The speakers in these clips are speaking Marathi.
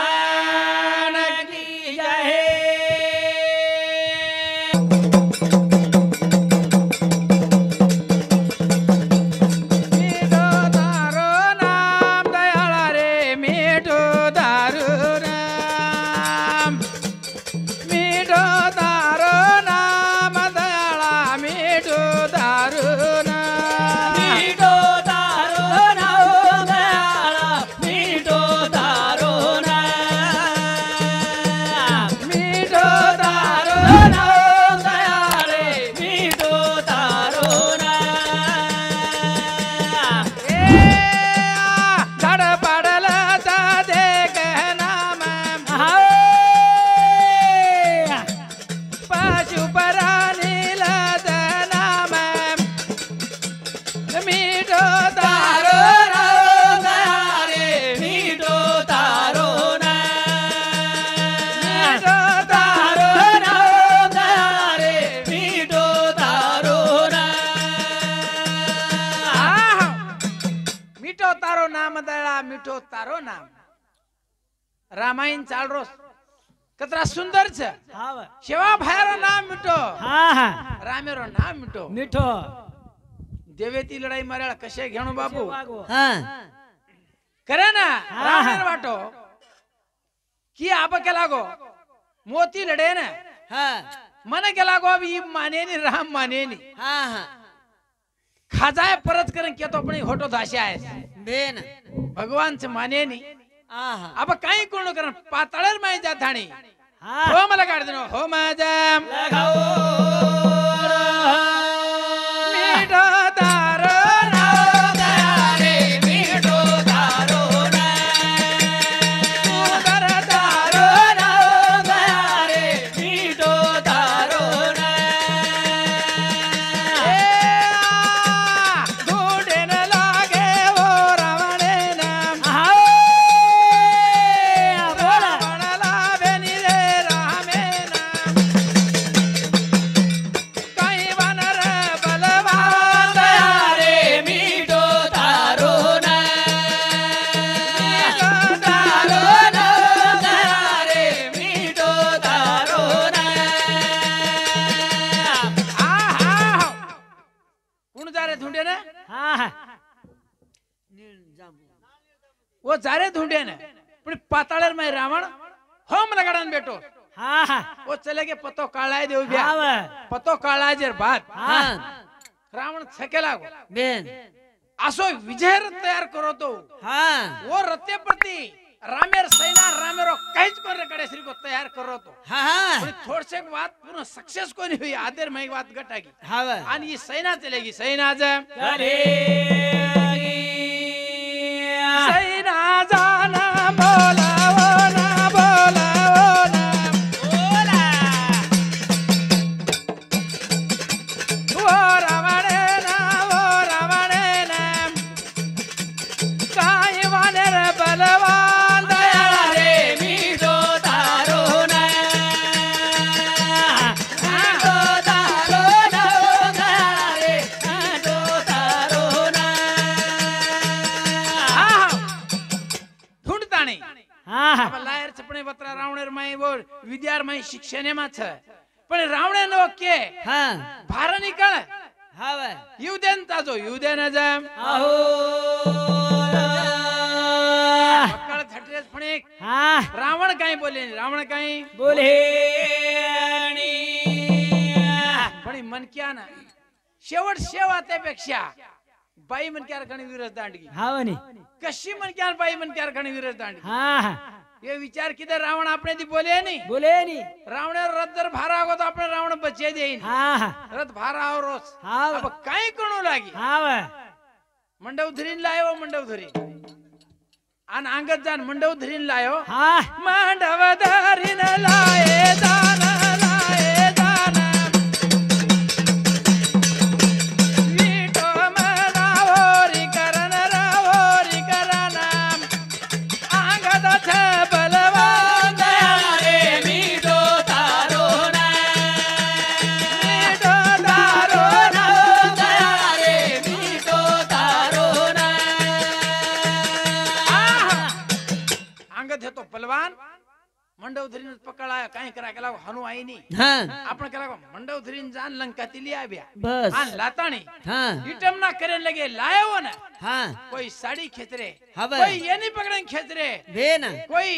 भगवान की जय। मीठो तारो नाम दयाळा रे मीठो तारो नाम मीठो तारो नाम दयाळा मीठो तारो नाम मीठो तारो नाम दयाळा मीठो तारो नाम मीठो तारो नाम दयाळा रे मीठो तारो नाम झाड पाडला दे नाम पशु परानीला नाम मीठो तारो नाम रे मीठो तारो नाम मीठो तारो नाम रे मीठो तारो नाम मीठो तारो नाम दयाळा मीठो तारो नाम रामायण चाल रोज कतरा सुंदर छ शिवा भायरो नाम मिठो रामेरो नाम मिठो मिठो देवेती लढाई मार्याला कशे घेणो बापू करे ना रामेर वाटो की आप के लागो मोती लढे ना मन के लागो अब ई माने नी राम माने नी खाजाय परत करन के तो अपनी होटो दाशी आहे बेन भगवान से माने नी अब काही कोण करन पाताळर माई जा थाणी हाँ हो मला काढ देनो हो माझ्या लगाओ मीठो तारो नाम दयाळा रे मीठो तारो नाम सुंदर तारो नाम दयाळा रे मीठो तारो नाम धुंडेन लागे ओ रावणे नाम रावण लावे नी रे रामे नाम काही वानर बलवान दयाळा रे मीठो तारो नाम तारो नाम दयाळा रे मीठो तारो नाम कोण जा रे धुंडे ना हाँ वो जा रे धुंडे ना पण पाताळर में रावण होम लगाडन बेटो हाँ वो चले के पतो काळाय देव ब्या हाँ पतो काळाय जर बात हाँ रावण छकेला गो बेन असो विजय रथ तयार करो तो हाँ वो रत्ते प्रति रामेर सेना रामेरो काहीच कोण कडे श्री को तयार करो तो हाँ पण थोडसे बात पूर्ण सक्सेस कोणी हुई आदर में बात गटागी हाँ आणि ही सेना चलेगी सेना जा सेना जाना बोलावो ना बोलावो ना ओ रावणे ना काय वानर बलवान दयाळा रे मीठो तारो नाम मीठो तारो नाम दयाळा रे मीठो तारो नाम ढूंढताणी हाँ अब लायर छपणे बत्रा रावणेर माई बोल विद्यार माई शिक्षणे मा छ पण रावणे नो के हाँ भार निकळ हाँ युदेन ताजो युदेन जाम आहो पकड़ थटरेस पण एक हाँ रावण काय बोले रावण काय बोले पण मन क्या ना शेवट शेवा त्यापेक्षा बाई मन क्या गणी विरस दांडगी हाँ वनी कशी मन क्या बाई मन क्या गणी विरस दांडगी हाँ ये विचार किधर रावण आपने दी बोले नहीं बोले नहीं रावण रथ जर भारा होगा तो अपने रावण बचे देईन हाँ रथ भारा और रोज हाँ अब काय करू लागी हाँ मंडव धरीन लायो मंडव धरी आन अंगत जान मंडव धरीन लायो हाँ मंडव धरीन लाए जान मीठो मना होरी करन राहोरी करन अंगत छ बलवान दयाळा रे मीठो तारो नाम दयाळा रे मीठो तारो नाम अंगत हे तो पलवान मंडवधरी पकड़ाया कहीं करा केला हनु आई नहीं हाँ आपण केला मंडवधरी जान लंका तिली आव्या बस आन लाताणी हाँ इटम ना करे लगे लायो ना हाँ कोई साड़ी खींच रे हाँ बे। कोई ये नहीं पकड़न खींच रे वे ना कोई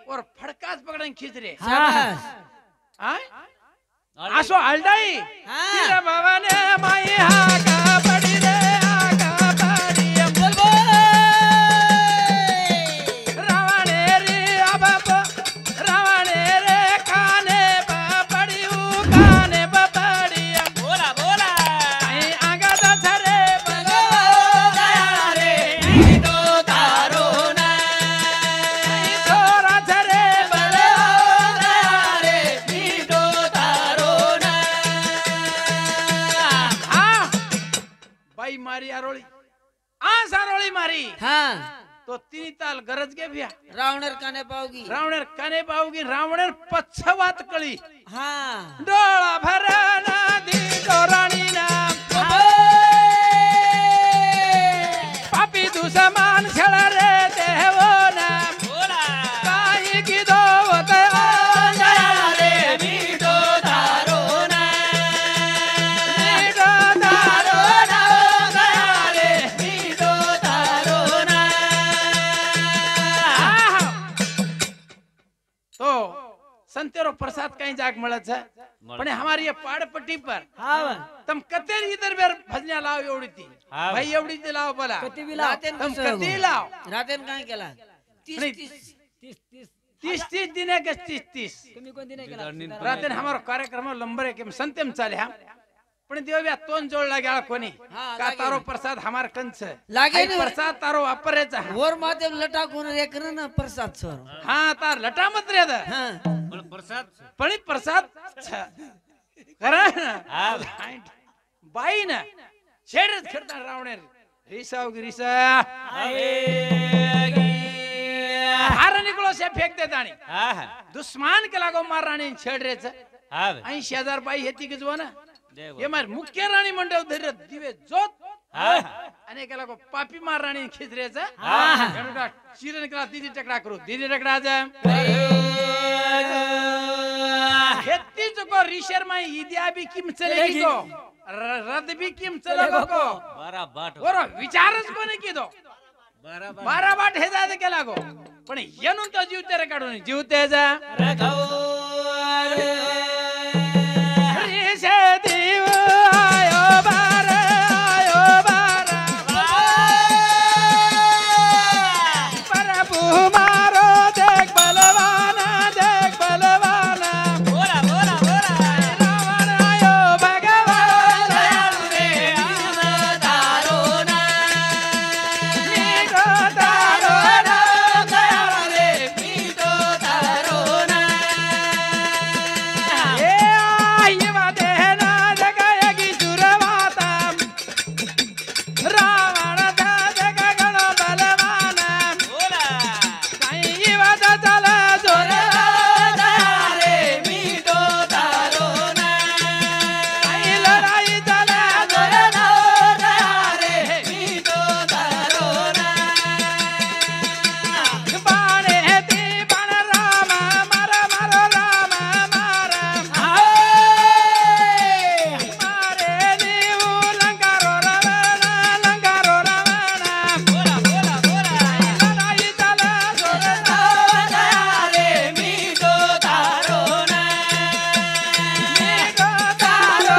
और फड़कास पकड़न खींच रे शाबाश हाँ आसो हलदाई हाँ। तेरा बाबा ने माई हाका पड़ी रे हाका पड़ी बोल बोल रावणे रे अब रावणे रे काने पड़ी उ काने पड़ी बोला बोला आई आगा दसरे रे तो तारो ना छोरा छरे रे तो तारो ना हाँ बाई मारी आरोली सारोली मारी हाँ तो तीन ताल गरज के भैया रावणर काने पावगी रावणेर काने पावगी रावणेर पच्छवात कळी हाँ डोळा भराना दी डोराणी नाम पापी तू समान छळ रे देवो नाम बोला काही की दोवत रे मीठो तारो ना नीडो दारो रे मीठो तारो ना तो संतेरो प्रसाद कहीं जाग મળે છે પણ हमारी ये पाड़पट्टी पर हाँ तम कतेर इधर बेर भजन्या लाव एवढी ती हाँ। भाई एवढी ती लाव बोला कती भी लाव तम कती लाव रातेन काय केला नहीं, 30 दिने के 30 तुम्ही कोणती नाही केला रात्री हमारो कार्यक्रम लंबर है कि संतेम चाले हम पण देव्या तोन जोड लागे कोणी हाँ, का लागे. तारो प्रसाद हमार कंच लागे आई ना. प्रसाद तारो वापरेचा वर माते लटा कोण एक ना प्रसाद सर हा तार लटा मत रे दा हाँ पण प्रसाद पण प्रसाद करा हाँ। बाई ना छेडत खेळता रावणे रिसाव रिसा हार निकलो से फेक दे ताणी हाँ दुश्मन के लागो मार राणी छेड रेच हाँ 80,000 बाई हेती की जो ना देव ये मार मुख्य राणी मंडळ धैर्य दिवे जोत हाँ आणि केला को पापी मार राणी खिचरेचा हाँ. एनुका चिरन केला दीदी टकरा करू दीदी टकरा जा हेती जो रिशर माई इदिया भी किम चलेगी को रद भी किम चलेगो को बारा बाट और विचारच कोणी कीदो बारा बाट 12 बाट हे जाते केला गो पण येनून तो जीव तेरे काढून जीव ते जा रिशे देव आयो बारा प्रभु मारो देख बलवाना बोला बोला बोला रावण आयो भगवान तारो ना मीठो तारो रे मीठो तारो ना ए आयवा देना जगयगी सुरवाता रावण दा जगगण बलवाना बोला साईवा दा चला जोर रे मीठो तारो ना साई लढाई चला जोर रे मीठो तारो ना बाणे ती बाण राम मार मार राम मार मारे देऊ लंकारो रावण बोला बोला बोला लढाई चला जोर रे मीठो तारो ना मीठो तारो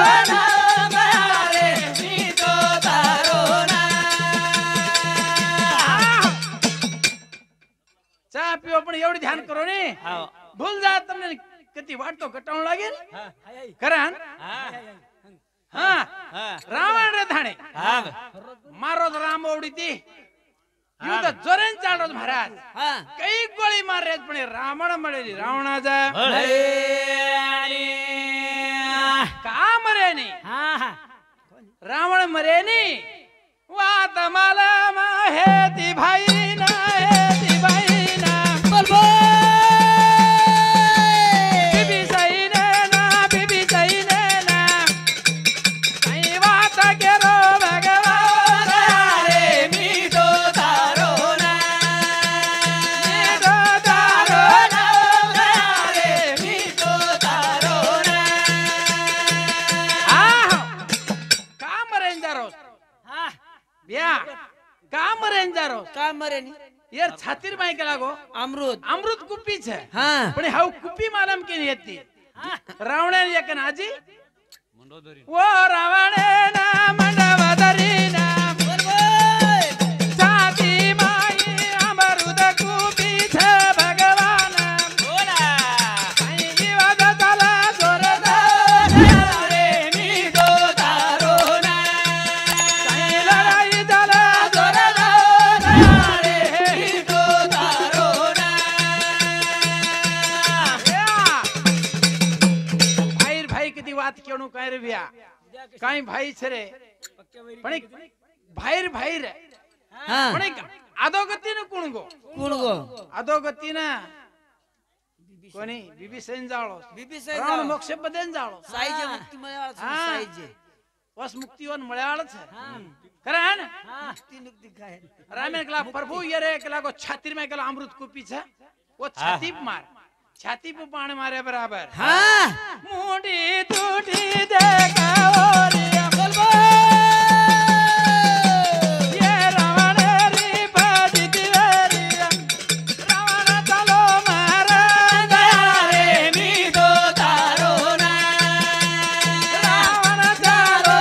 रे मीठो तारो ना चहा पिओ पण एवढी ध्यान करो ने हाँ भूल जा તમને किती वाटतो घटावून लागेल हाँ करा हाँ हा हाँ रावण रे धाणे हाँ मारो राम ओवडी ती युद्ध जोरेन चालतो महाराज हाँ कई गोळी मारे पण रावण मळेली रावणाचा का मरे नाही हाँ हाँ रावण मरे नाही वात मला माहेती भाई ना हेती भाई ना बोल बोल बीबी सही ना बीबी सही ना आई वात केरो भगवान रे मीठो तारो ना मीठो तारो मरे नी यार छातीर माय केला गो अमृत अमृत कुप्पी छे हाँ पण हाव कुप्पी मालम के येती रावणे एकन आजी मंडोदरी ओ रावणे ना मंडव धरीना बोल बोल छाती माई अमृत कुप्पी छे भगवान बोला साई जीवाद चला जोरदा रे मी तो तारो ना साई लढाई चला जोरदा रे मी तो तारो ना भाई भाई किती वात केणू काय रे बिया काय भाई छे रे पण एक भाईर भाईर हाँ पण एक अधोगती न कोण गो कुण गो अधोगती ना कोणी बीबी सेन जाळो बीबी रावण मोक्ष बदेन जाळो साईजे मुक्ती मळ्याळ हाँ. साईजे वस मुक्तिवन मळयाळ छे करण मुक्ती नुक्ती काय रामेन कला प्रभु येरे कला को छातीर में कला अमृत कुपी छे वो छाती पे मार छाती पे पाण मारे बराबर हाँ मुंडी टूटी देखाओरी बोल बोल ये रावण री बाजी दिवेरी रावण चलो मारे रे मी तो तारो ना रावण चलो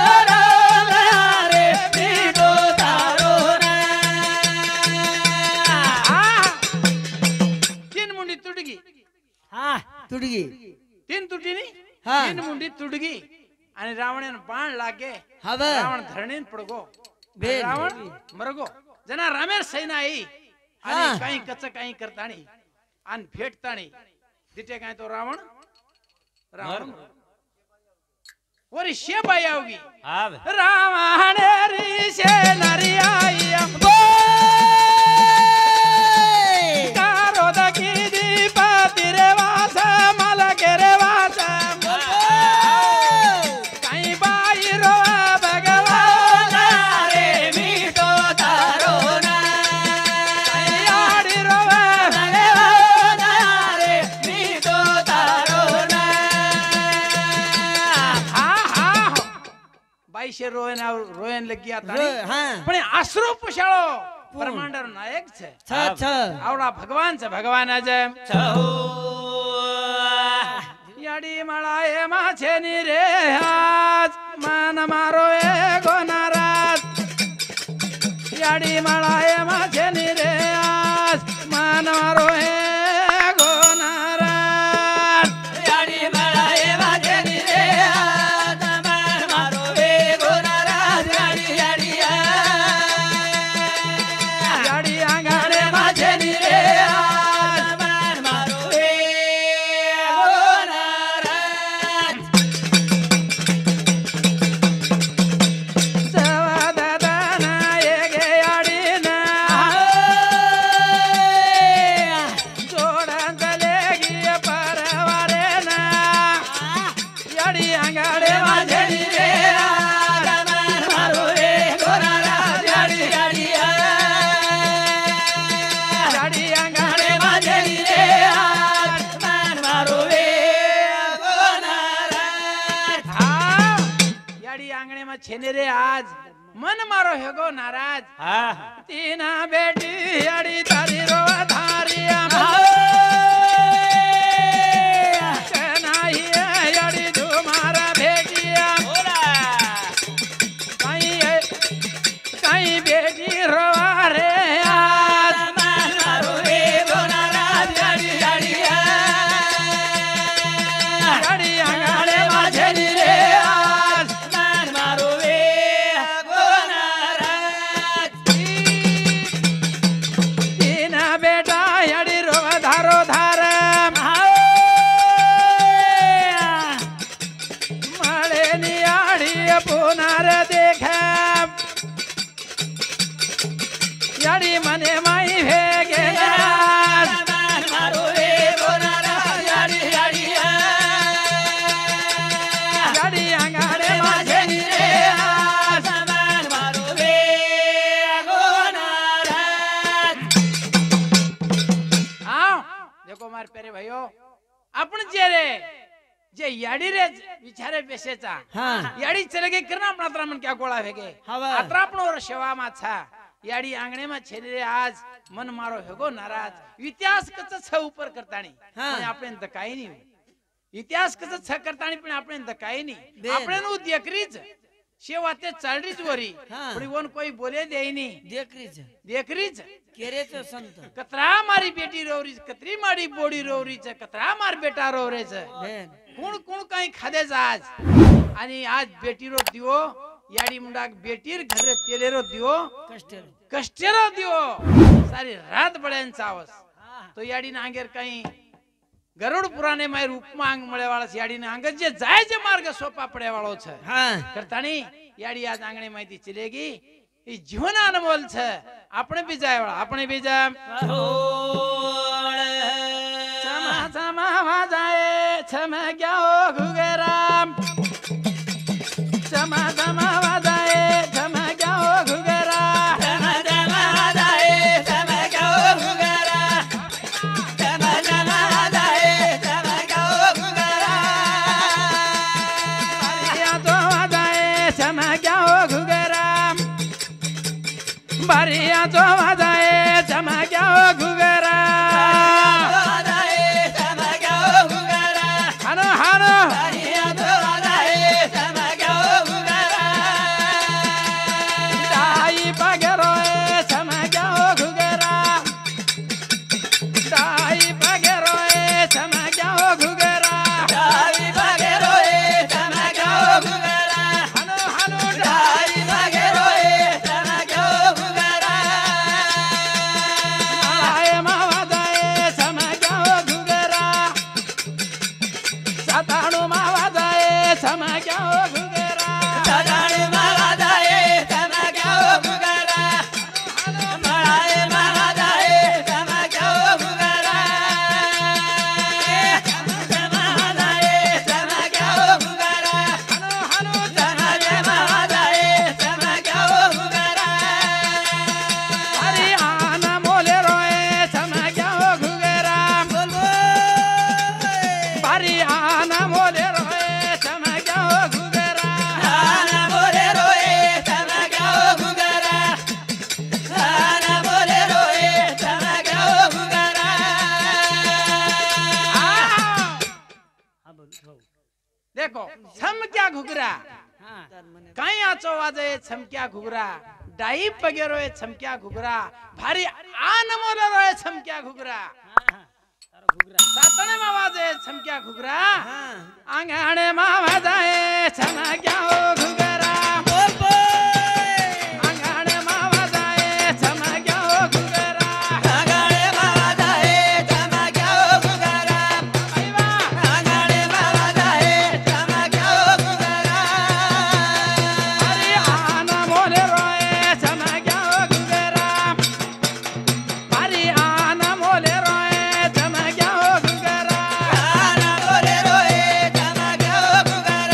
रे मी तो तारो ना तीन मुंडी तुडगी हाँ तुडगी तीन तुटीनी हाँ. तीन मुंडी तुडगी आणि रावणन बाण लागे हवे रावण धरणीन पडगो बेन. रावण मरगो जना रामेर सैना आई आणि हाँ. काही कच्च काही करताणी आणि भेटताणी दिटे काय तो रावण रावण वरी शेबाई आवगी हां रावणे री शेनारी आई कारो दकी दीपाती रे वासा मला के रे वासा काही बाई रो भगवान रे मी तो तारो ना काही आडी रो रे मी तो तारो ना हा हा बाई शे रोयन लगी आता हाँ पण आश्रो पुशाळो ब्रह्मांडर नायक छे छ छ आवडा भगवान छे भगवान आहे छहो याडी मला ए माछे नि रे आज मन मारो ए गोनाराज याडी मला ए माछे नि रे आज मन मारो ए गोनाराज याडी मळाए वाजे नी रे तमान मारो वे गोनारा याडी याडी याडी आंगाडे वाजे नी रे तमान मारो वे गोनारा सवा दादाना ए गे याडी ना जोडन लेगी परवारे ना याडी आंगाडे वाजे वाजे नी रे तमान मारो वे गोनारा याडी याडी याडी आंगाडे वाजे नी रे तमान मारो वे गोनारा हाँ याडी आंगणे में छेने रे आज मन मारो हेगो नाराज हां तीना बेटी याडी तारी रो धारिया नाही याडी तुम्हारा भेटिया कहीं बेटी रोवा रे आज याडी आंगणे माझे नी रे आज तीना बेटा याडी रो धारो धार मळे नी याडी पुनार देख याडी मने माई भेगे आज याडी आंगणे माझे नी रे आज आओ देखो मार प्यारे भाइयों आपण जे रे जे याडी रे विचारे बेसेचा हाँ याडी चले गे करना आपण मन क्या गोळा भेगे हवा. अत्र आपण वर सेवा माछा याडी आंगणे में छेली रे आज मन मारो हेगो नाराज इतिहास कच छ ऊपर करताणी हाँ। पण आपणे धकाई नहीं इतिहास कच छ करताणी पण आपणे धकाई नहीं बेन। आपणे नु देखरीच शेवा ते चालरीच वरी हाँ। पण वन कोई बोले देई नहीं देखरीच केरेच संत कतरा मारी बेटी रोवरी कतरी मारी बोडी रोवरी छ कतरा मार बेटा रोवरे छ बेन कोण कोण काही खादे आज आणि आज बेटीरो दिवो याडी मुंडा बेटीर घरे तेलेरो दिवो कष्टेर कष्टेरो दिवो सारी रात बळेन चावस तो याडी नांगेर काही गरुड पुराणे माय रूपमा अंग मळे वाळस याडी ने अंग जे जाय जे मार्ग सोपा पडे वाळो छ हाँ करतानी याडी आज आंगणे माहिती चलेगी ई जीवन अनमोल छ આપણે બી જાય વાળા આપણે બી જાય चमा चमा वाजाए छम ग्याओ घुगराम चमा चमा वाजाए छम ग्याओ घुगरा बारिया तो वाजाए छम ग्याओ घुगरा हानो हानो दाई पगरो छम ग्याओ घुगरा दाई पगरो छम ग्याओ घुगरा हानो हानो दाई आए मावाजाए छम ग्याओ घुगरा साताणो मावाजाए छम ग्याओ घुगरा हानो हानो हरी आना मोले रोए छम ग्याओ घुगरा हरी आना मोले रोए छम ग्याओ घुगरा देखो छमक्या घुगरा काही आचो वाजे छमक्या घुगरा डाई पगेरोय छमक्या घुगरा भारी आनमोले रोय छमक्या घुगरा सातणे मा वाजे छमक्या घुगरा आंगणे मा वाजाए छमक्या घुगरा आंगणे मा वाजाए छमक्या घुगरा आईवा हरी आनमोले रोय छमक्या घुगरा हरी आनमोले रोय छमक्या घुगरा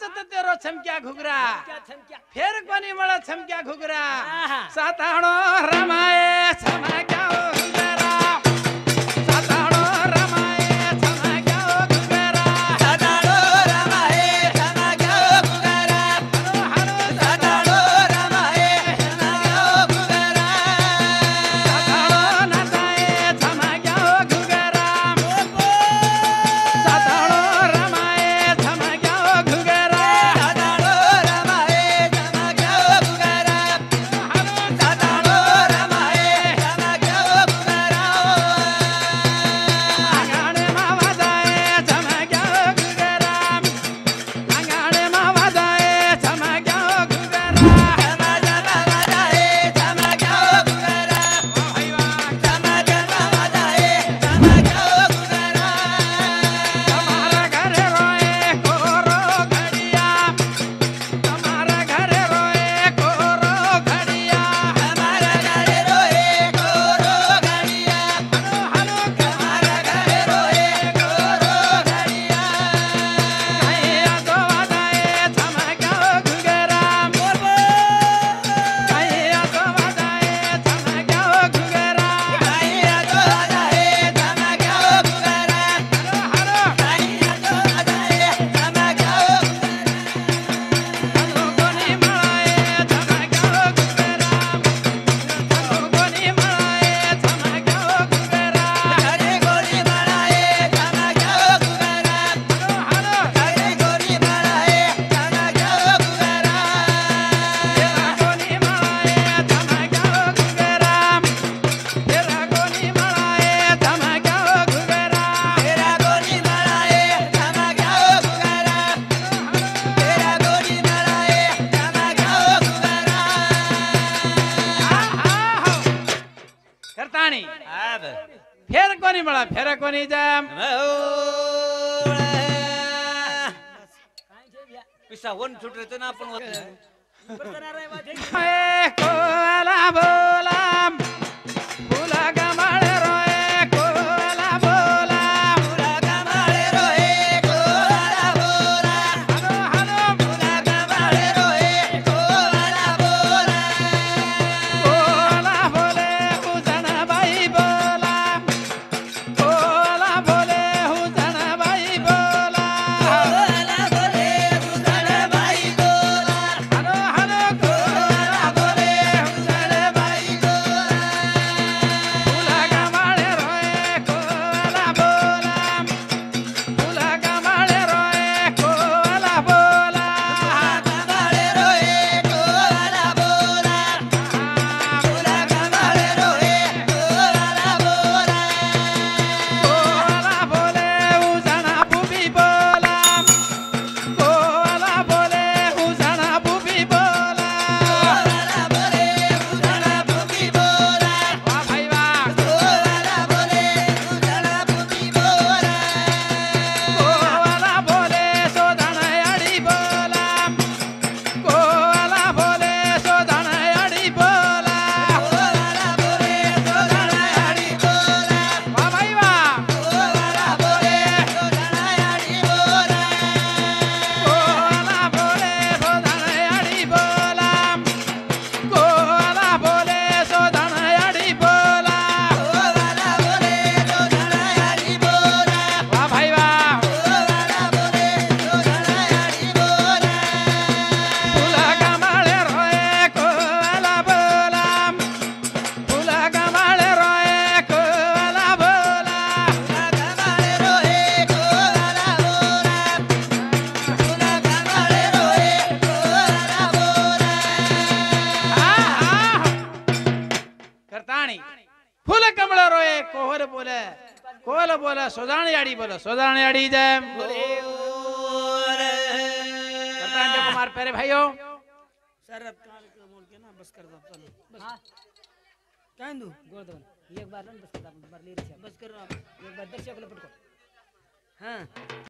नाचत तेरो छमक्या घुगरा क्या छमक्या फेर कोणी मला छमक्या घुगरा आहा. साताडो रमाये छमक्या घुगरा साताडो रमाये छमक्या घुगरा साताडो रमाये छमक्या घुगरा हरो साताडो रमाये छमक्या घुगरा साताडो नाचाये छमक्या घुगरा साताडो रमाये छमक्या घुगरा साताडो रमाये छमक्या घुगरा हरो साताडो रमाये छमक्या घुगरा अंगाडे मावाजाये छमक्या घुगरा अंगाडे मावाजाये छमक्या घुगरा તમારા ઘરે રોય કોરો ઘડિયા તમારા ઘરે રોય કોરો ઘડિયા હલો કૈયા તો વાદાએ છમક્યા ઘુગરા કૈયા તો વાદાએ છમક્યા ઘુગરા લોકોની મળાએ છમક્યા ઘુગરા લોકોની મળાએ છમક્યા ઘુગરા હલો તેરા કોની મળાએ છમક્યા ઘુગરા તેરા કોની મળાએ છમક્યા ઘુગરા કરતાણી ફેર કોની મળા ફેર કોની જેમ पिसा वन छुटरे तो ना पण होत ए कोला बोला फुला कमळ रोय कोला बोला हलो हलो कोला बोले हुजणबाई बोला कोला बोले हुजणबाई बोला हलो हलो कोला बोले हुजणबाई फुला कमळ रोय कोला बोला फुला कमळ रोय कोला बोला कोला बोले हुजणा बुबी बोला कोला बोले हुजणा बुबी बोला वा भाई वा कोला बोले सोधण अडी बोला कोला बोले सोधण अडी बोला वा भाई वा कोला बोले सोधण अडी बोला कोला बोले सोधण अडी बोला वा भाई वा फुला कमळ रोय कोला बोला फुला कमळ रोय कोला बोला करताणी फुल कमळ रोय कोहर बोले कोल बोले सोदाणी आडी बोले सोदाणी आडी जय करताणी कुमार प्यारे भाइयों शरद काल के बोल के ना बस कर दो चलो बस काय दू गोळदवन एक बार बस कर बस कर एक बार दर्शक पटको हां